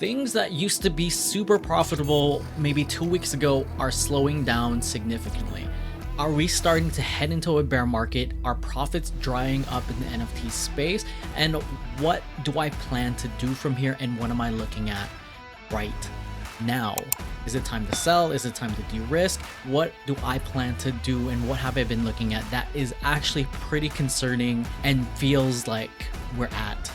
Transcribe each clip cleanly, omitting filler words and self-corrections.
Things that used to be super profitable maybe 2 weeks ago are slowing down significantly. Are we starting to head into a bear market? Are profits drying up in the NFT space? And what do I plan to do from here? And what am I looking at right now? Is it time to sell? Is it time to de-risk? What do I plan to do? And what have I been looking at that is actually pretty concerning and feels like we're at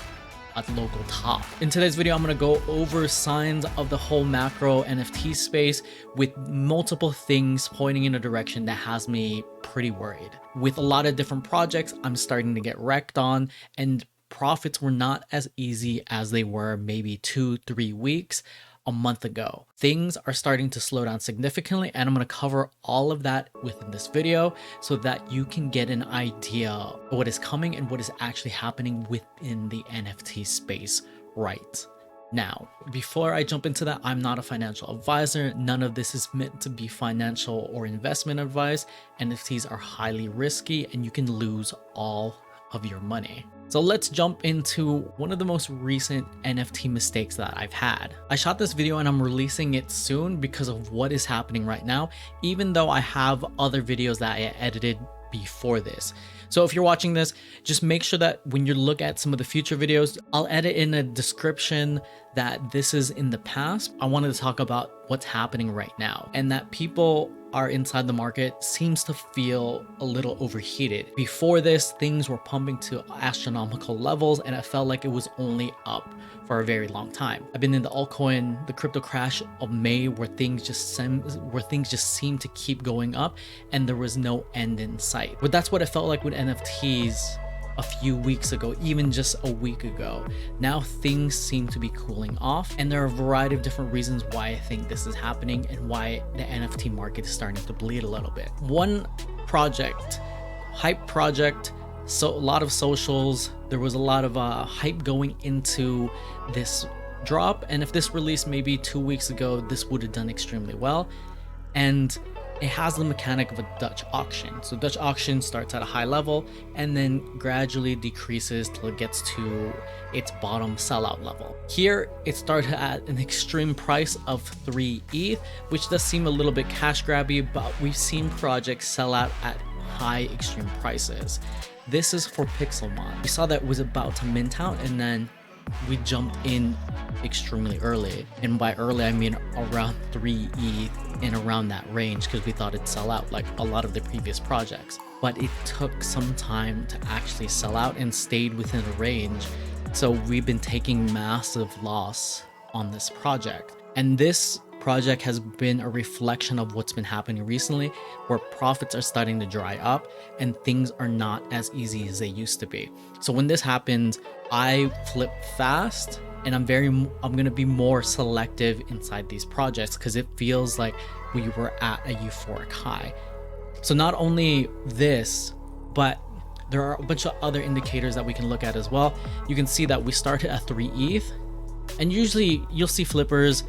the local top. In today's video, I'm going to go over signs of the whole macro NFT space with multiple things pointing in a direction that has me pretty worried. With a lot of different projects, I'm starting to get wrecked on, and profits were not as easy as they were maybe 2-3 weeks a month ago. Things are starting to slow down significantly, and I'm going to cover all of that within this video so that you can get an idea of what is coming and what is actually happening within the NFT space right now. Before I jump into that, I'm not a financial advisor. None of this is meant to be financial or investment advice. NFTs are highly risky and you can lose all of your money. So let's jump into one of the most recent NFT mistakes that I've had. I shot this video and I'm releasing it soon because of what is happening right now, even though I have other videos that I edited before this. So if you're watching this, just make sure that when you look at some of the future videos, I'll edit in a description that this is in the past. I wanted to talk about what's happening right now, and that people are inside the market seems to feel a little overheated. Before this, things were pumping to astronomical levels and it felt like it was only up for a very long time. I've been in the altcoin, the crypto crash of May, where things just seem to keep going up and there was no end in sight. But that's what it felt like with NFTs a few weeks ago, even just a week ago. Now things seem to be cooling off, and there are a variety of different reasons why I think this is happening and why the NFT market is starting to bleed a little bit. One project, hype project, so a lot of socials, there was a lot of hype going into this drop, and if this released maybe 2 weeks ago, this would have done extremely well. And it has the mechanic of a Dutch auction. So Dutch auction starts at a high level and then gradually decreases till it gets to its bottom sellout level. Here, it started at an extreme price of 3 ETH, which does seem a little bit cash grabby, but we've seen projects sell out at high extreme prices. This is for Pixelmon. We saw that it was about to mint out, and then we jumped in extremely early. And by early, I mean around 3 ETH and around that range, because we thought it'd sell out like a lot of the previous projects. But it took some time to actually sell out and stayed within a range. So we've been taking massive loss on this project. And this project has been a reflection of what's been happening recently, where profits are starting to dry up and things are not as easy as they used to be. So when this happens, I flip fast, and I'm going to be more selective inside these projects because it feels like we were at a euphoric high. So not only this, but there are a bunch of other indicators that we can look at as well. You can see that we started at 3 ETH, and usually you'll see flippers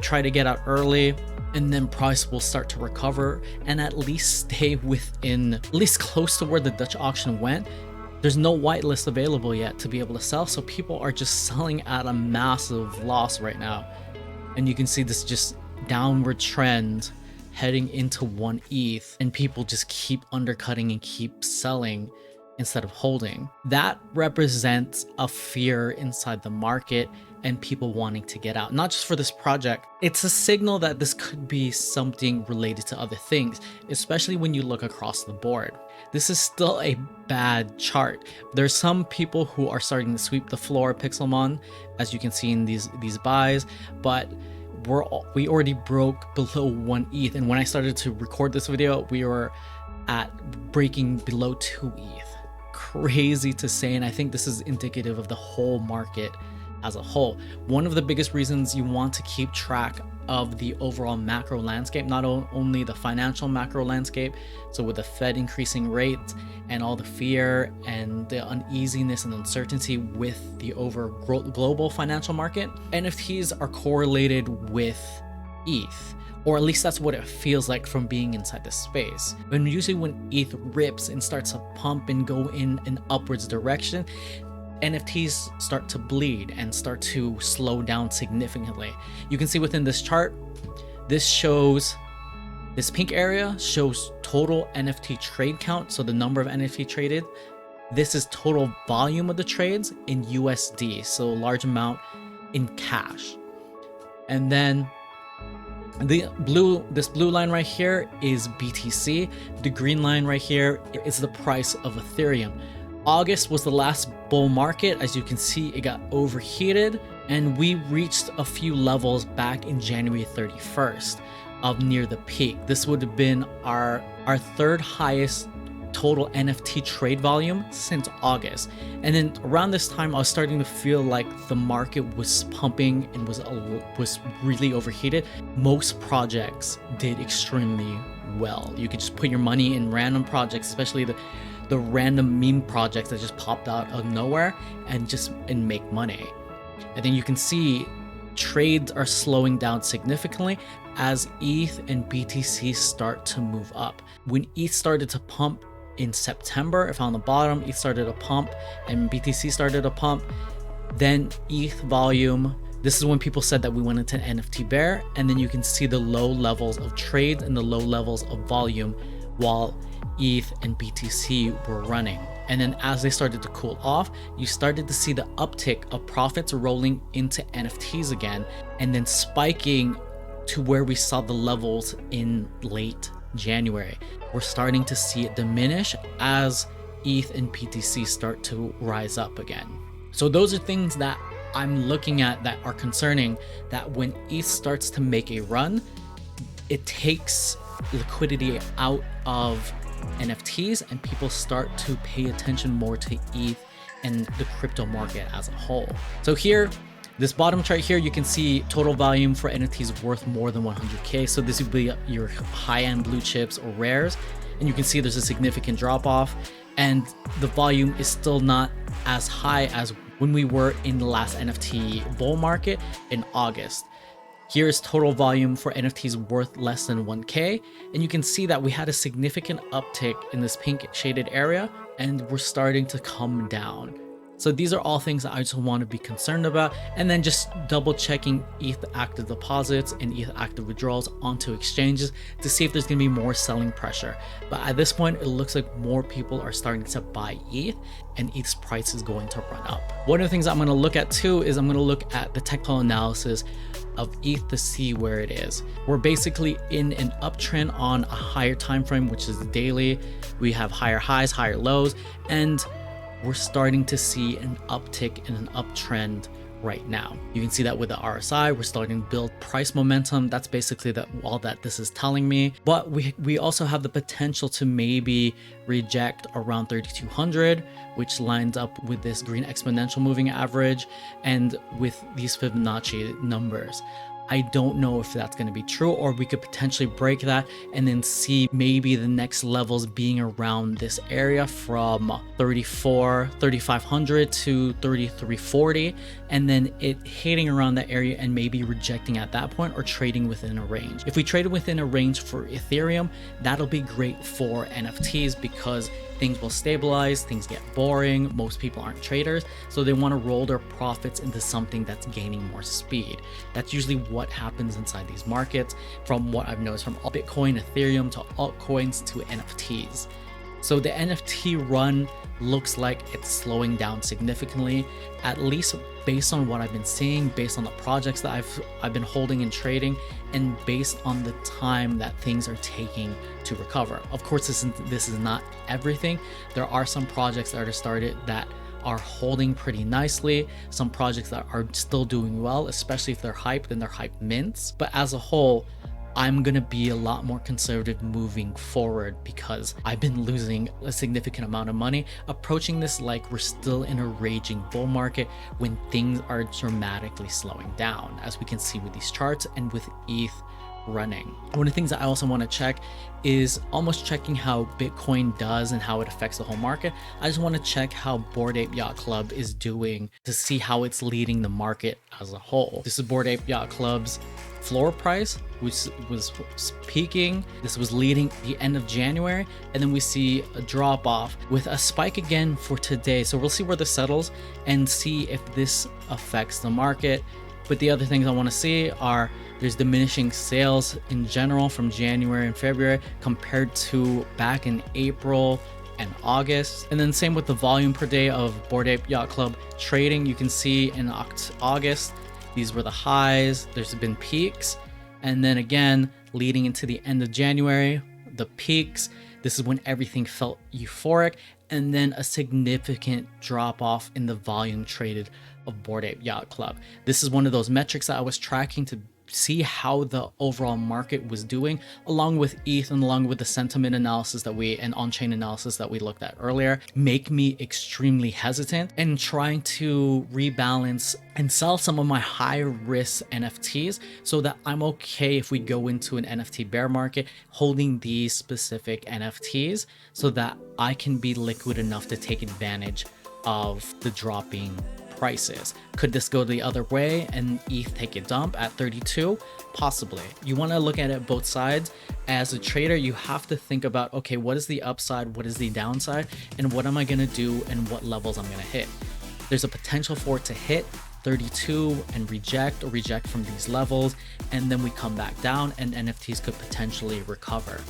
try to get out early, and then price will start to recover and at least stay within, at least close to where the Dutch auction went. There's no whitelist available yet to be able to sell, so people are just selling at a massive loss right now. And you can see this just downward trend heading into 1 ETH, and people just keep undercutting and keep selling instead of holding. That represents a fear inside the market and people wanting to get out, not just for this project. It's a signal that this could be something related to other things, especially when you look across the board. This is still a bad chart. There's some people who are starting to sweep the floor Pixelmon, as you can see in these buys, but we already broke below 1 ETH. And when I started to record this video, we were at breaking below 2 ETH. Crazy to say, and I think this is indicative of the whole market as a whole. One of the biggest reasons you want to keep track of the overall macro landscape, not only the financial macro landscape, so with the Fed increasing rates and all the fear and the uneasiness and uncertainty with the global financial market, NFTs are correlated with ETH, or at least that's what it feels like from being inside the space. And usually when ETH rips and starts to pump and go in an upwards direction, NFTs start to bleed and start to slow down significantly. You can see within this chart, this pink area shows total NFT trade count, so the number of NFT traded. This is total volume of the trades in USD, so a large amount in cash. And then this blue line right here is BTC. The green line right here is the price of Ethereum. August was the last bull market. As you can see, it got overheated and we reached a few levels back in January 31st of near the peak. This would have been our third highest total NFT trade volume since August. And then around this time, I was starting to feel like the market was pumping and was really overheated. Most projects did extremely well. You could just put your money in random projects, especially the random meme projects that just popped out of nowhere and make money. And then you can see trades are slowing down significantly as ETH and BTC start to move up. When ETH started to pump in September, if on the bottom, ETH started to pump and BTC started to pump, then ETH volume, this is when people said that we went into NFT bear, and then you can see the low levels of trade and the low levels of volume while ETH and BTC were running. And then as they started to cool off, you started to see the uptick of profits rolling into NFTs again, and then spiking to where we saw the levels in late January. We're starting to see it diminish as ETH and BTC start to rise up again. So those are things that I'm looking at that are concerning, that when ETH starts to make a run, it takes liquidity out of NFTs and people start to pay attention more to ETH and the crypto market as a whole. So here, this bottom chart here, you can see total volume for NFTs worth more than 100K. So this would be your high-end blue chips or rares. And you can see there's a significant drop off and the volume is still not as high as when we were in the last NFT bull market in August. Here's total volume for NFTs worth less than 1K. And you can see that we had a significant uptick in this pink shaded area and we're starting to come down. So these are all things that I just want to be concerned about. And then just double checking ETH active deposits and ETH active withdrawals onto exchanges to see if there's going to be more selling pressure. But at this point, it looks like more people are starting to buy ETH and ETH's price is going to run up. One of the things I'm going to look at too is I'm going to look at the technical analysis of ETH to see where it is. We're basically in an uptrend on a higher time frame, which is the daily. We have higher highs, higher lows, and we're starting to see an uptick in an uptrend right now. You can see that with the RSI, we're starting to build price momentum. That's basically all that this is telling me. But we also have the potential to maybe reject around 3,200, which lines up with this green exponential moving average and with these Fibonacci numbers. I don't know if that's going to be true, or we could potentially break that and then see maybe the next levels being around this area from 3,500 to 3,340, and then it hitting around that area and maybe rejecting at that point or trading within a range. If we trade within a range for Ethereum, that'll be great for NFTs because things will stabilize, things get boring, most people aren't traders, so they want to roll their profits into something that's gaining more speed. That's usually what happens inside these markets from what I've noticed from Bitcoin, Ethereum to altcoins to NFTs. So the NFT run looks like it's slowing down significantly, at least based on what I've been seeing, based on the projects that I've been holding and trading, and based on the time that things are taking to recover. Of course, this is not everything. There are some projects that are started that are holding pretty nicely, some projects that are still doing well, especially if they're hyped and they're hype mints. But as a whole, I'm gonna be a lot more conservative moving forward because I've been losing a significant amount of money approaching this like we're still in a raging bull market when things are dramatically slowing down, as we can see with these charts and with ETH running. One of the things that I also want to check is almost checking how Bitcoin does and how it affects the whole market. I just want to check how Bored Ape Yacht Club is doing to see how it's leading the market as a whole. This is Bored Ape Yacht Club's floor price, which was peaking. This was leading the end of January, and then we see a drop off with a spike again for today. So we'll see where this settles and see if this affects the market. But the other things I want to see are there's diminishing sales in general from January and February compared to back in April and August. And then same with the volume per day of Bored Ape Yacht Club trading. You can see in August, these were the highs. There's been peaks. And then again, leading into the end of January, the peaks. This is when everything felt euphoric. And then a significant drop off in the volume traded of Bored Ape Yacht Club. This is one of those metrics that I was tracking to see how the overall market was doing, along with ETH and along with the sentiment analysis that and on-chain analysis that we looked at earlier, make me extremely hesitant and trying to rebalance and sell some of my high risk NFTs so that I'm okay if we go into an NFT bear market holding these specific NFTs so that I can be liquid enough to take advantage of the dropping prices. Could this go the other way and ETH take a dump at 32? Possibly. You want to look at it both sides. As a trader, you have to think about, okay, what is the upside, what is the downside, and what am I going to do and what levels I'm going to hit. There's a potential for it to hit 32 and reject from these levels, and then we come back down and NFTs could potentially recover.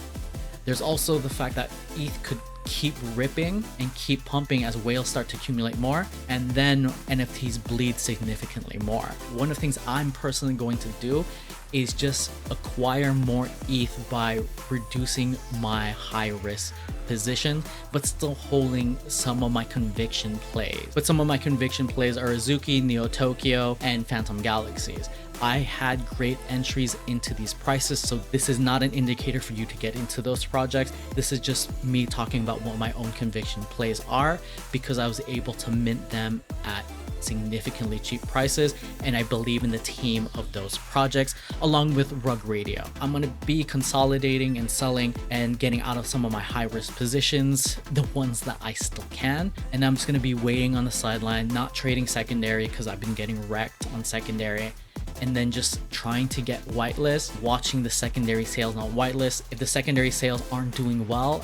There's also the fact that ETH could keep ripping and keep pumping as whales start to accumulate more, and then NFTs bleed significantly more. One of the things I'm personally going to do is just acquire more ETH by reducing my high risk position, but still holding some of my conviction plays. But some of my conviction plays are Azuki, Neo Tokyo, and Phantom Galaxies. I had great entries into these prices, so this is not an indicator for you to get into those projects. This is just me talking about what my own conviction plays are, because I was able to mint them at significantly cheap prices, and I believe in the team of those projects, along with Rug Radio. I'm going to be consolidating and selling and getting out of some of my high risk positions, the ones that I still can, and I'm just going to be waiting on the sideline, not trading secondary because I've been getting wrecked on secondary, and then just trying to get whitelist, watching the secondary sales on whitelist. If the secondary sales aren't doing well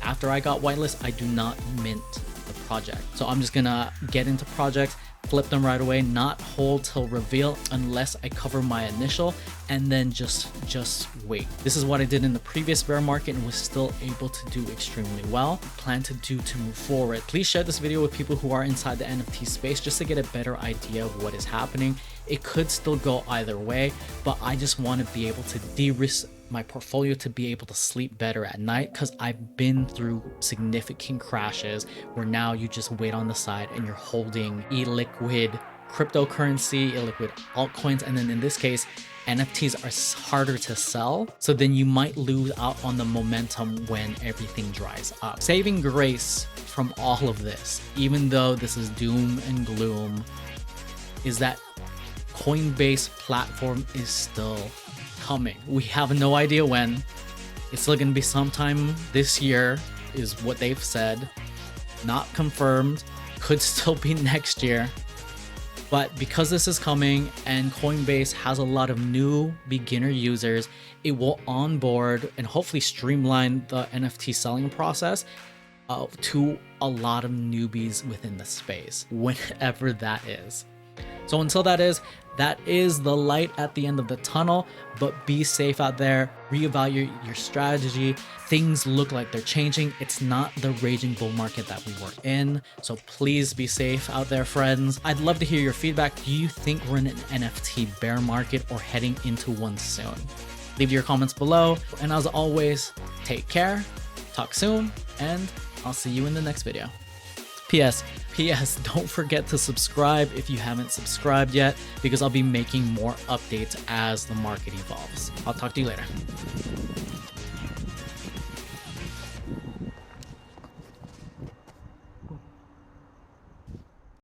after I got whitelist, I do not mint the project. So I'm just gonna get into projects, flip them right away, not hold till reveal unless I cover my initial, and then just wait. This is what I did in the previous bear market and was still able to do extremely well. Plan to do to move forward. Please share this video with people who are inside the NFT space just to get a better idea of what is happening. It could still go either way, but I just want to be able to de-risk my portfolio to be able to sleep better at night, because I've been through significant crashes where now you just wait on the side and you're holding illiquid cryptocurrency, illiquid altcoins, and then in this case NFTs are harder to sell, so then you might lose out on the momentum when everything dries up. Saving grace from all of this, even though this is doom and gloom, is that Coinbase platform is still coming. We have no idea when. It's still going to be sometime this year is what they've said. Not confirmed. Could still be next year. But because this is coming and Coinbase has a lot of new beginner users, it will onboard and hopefully streamline the NFT selling process to a lot of newbies within the space, whenever that is. So until that is the light at the end of the tunnel, but be safe out there, reevaluate your strategy. Things look like they're changing. It's not the raging bull market that we were in. So please be safe out there, friends. I'd love to hear your feedback. Do you think we're in an NFT bear market or heading into one soon? Leave your comments below. And as always, take care, talk soon, and I'll see you in the next video. P.S. Don't forget to subscribe if you haven't subscribed yet, because I'll be making more updates as the market evolves. I'll talk to you later.